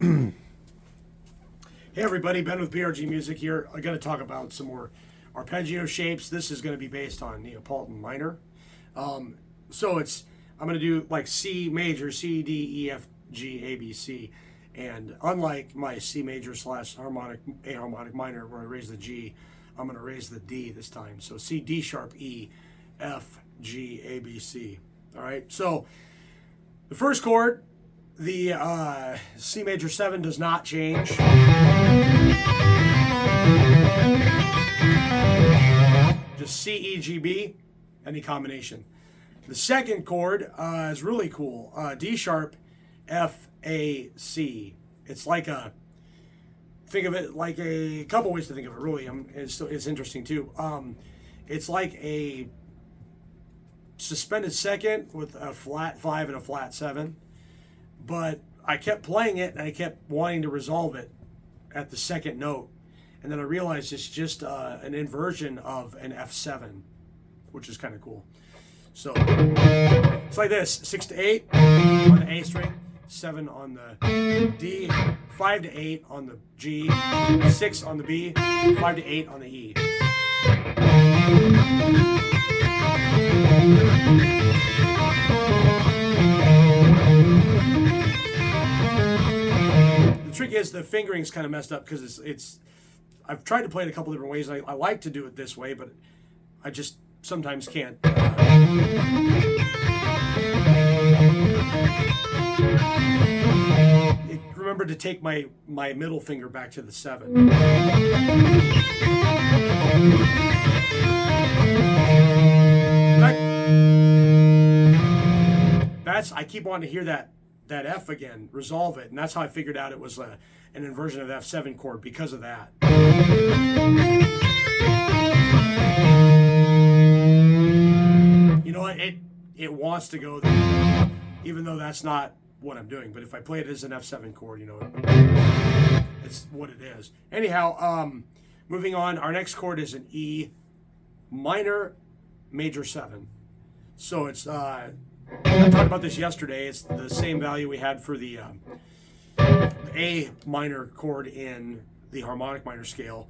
Hey everybody, Ben with BRG Music here. I'm going to talk about some more arpeggio shapes. This is going to be based on Neapolitan minor. I'm going to do like C major, C, D, E, F, G, A, B, C. And unlike my C major slash harmonic, A harmonic minor where I raise the G, I'm going to raise the D this time. So C, D sharp, E, F, G, A, B, C. All right, so the first chord, the C major 7 does not change. Just C, E, G, B, any combination. The second chord is really cool. D sharp, F, A, C. It's like think of it like a couple ways to think of it, really. It's interesting too. It's like a suspended second with a flat 5 and a flat 7. But I kept playing it and I kept wanting to resolve it at the second note. And then I realized it's just an inversion of an F7, which is kind of cool. So it's like this: 6 to 8 on the A string, 7 on the D, 5 to 8 on the G, 6 on the B, 5 to 8 on the E. The trick is the fingering's kind of messed up because it's I've tried to play it a couple different ways. I like to do it this way, but I just sometimes can't. Remember to take my middle finger back to the 7. I keep wanting to hear that F again, resolve it, and that's how I figured out it was an inversion of the F7 chord because of that. You know what? It wants to go there, even though that's not what I'm doing. But if I play it as an F7 chord, you know, it's what it is. Anyhow, moving on. Our next chord is an E minor major 7. So it's I talked about this yesterday. It's the same value we had for the A minor chord in the harmonic minor scale.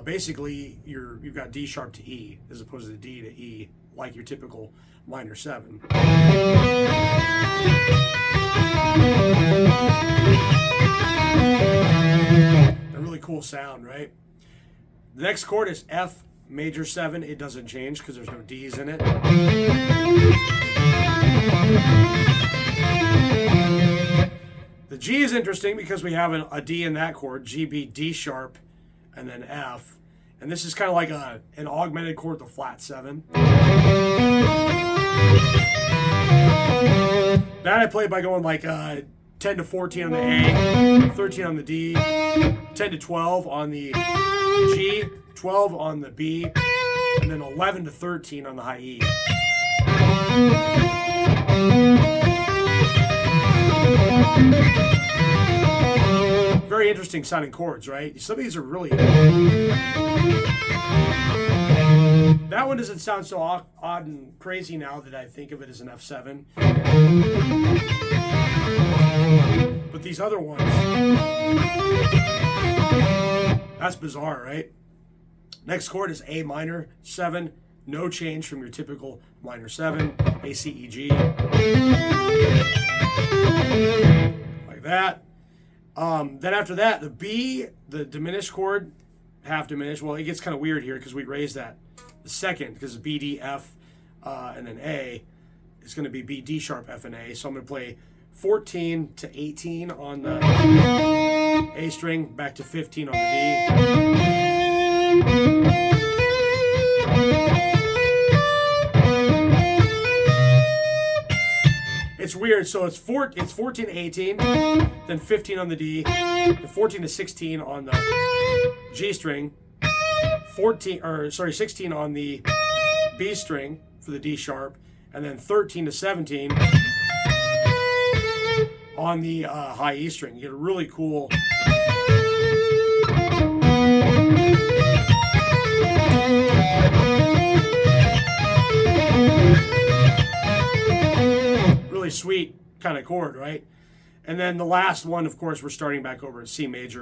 Basically, you've got D sharp to E as opposed to D to E, like your typical minor 7. A really cool sound, right? The next chord is F major 7. It doesn't change because there's no D's in it. The G is interesting because we have a D in that chord, G, B, D sharp, and then F. And this is kind of like an augmented chord with a flat 7. That I play by going like 10 to 14 on the A, 13 on the D, 10 to 12 on the G, 12 on the B, and then 11 to 13 on the high E. Very interesting sounding chords, right? Some of these are really... That one doesn't sound so odd and crazy now that I think of it as an F7. But these other ones... That's bizarre, right? Next chord is A minor 7. No change from your typical minor 7. A, C, E, G. Like that. Then after that, the B, the diminished chord, half diminished. Well, it gets kind of weird here because we raised that. The second, because B, D, F, and then A, is going to be B, D sharp, F, and A. So I'm going to play 14 to 18 on the A string, back to 15 on the D. It's weird. So it's 14 to 18, then 15 on the D, then 14 to 16 on the G string, 16 on the B string for the D sharp, and then 13 to 17 on the high E string. You get a really cool. Really sweet kind of chord, right? And then the last one, of course, we're starting back over at C major.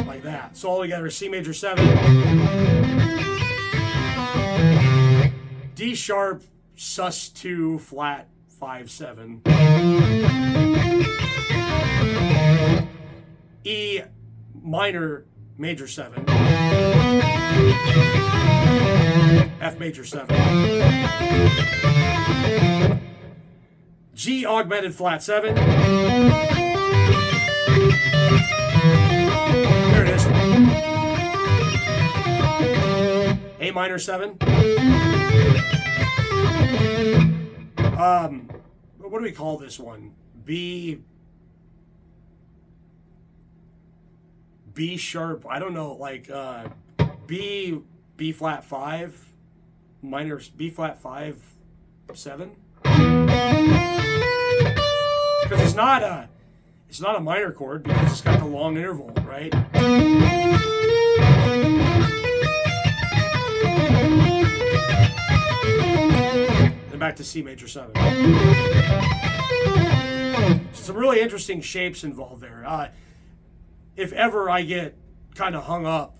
Like that. So all together is C major 7, D sharp, sus2, flat 5, 7, E minor major 7, F major 7, G augmented flat 7. There it is. A minor 7. What do we call this one? B sharp. I don't know. Like B flat 5 minor B flat 5 7. Because it's not a minor chord because it's got the long interval, right? Then back to C major 7. Some really interesting shapes involved there. If ever I get kind of hung up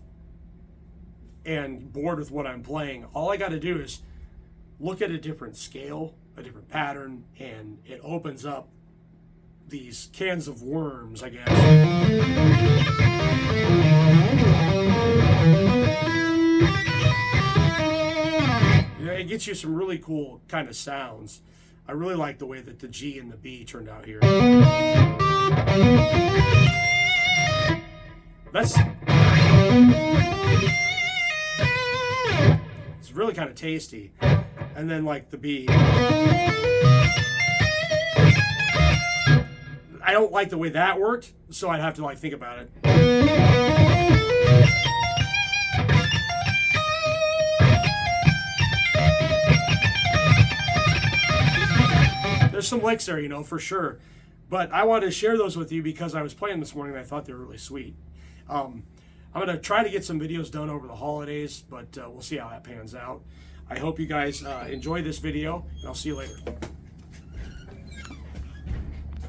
and bored with what I'm playing, all I got to do is look at a different scale, a different pattern, and it opens up these cans of worms, I guess. You know, it gets you some really cool kind of sounds. I really like the way that the G and the B turned out here. It's really kind of tasty. And then like the B. I don't like the way that worked, so I'd have to like think about it. There's some licks there, you know, for sure. But I wanted to share those with you because I was playing this morning and I thought they were really sweet. I'm going to try to get some videos done over the holidays, but we'll see how that pans out. I hope you guys enjoy this video, and I'll see you later.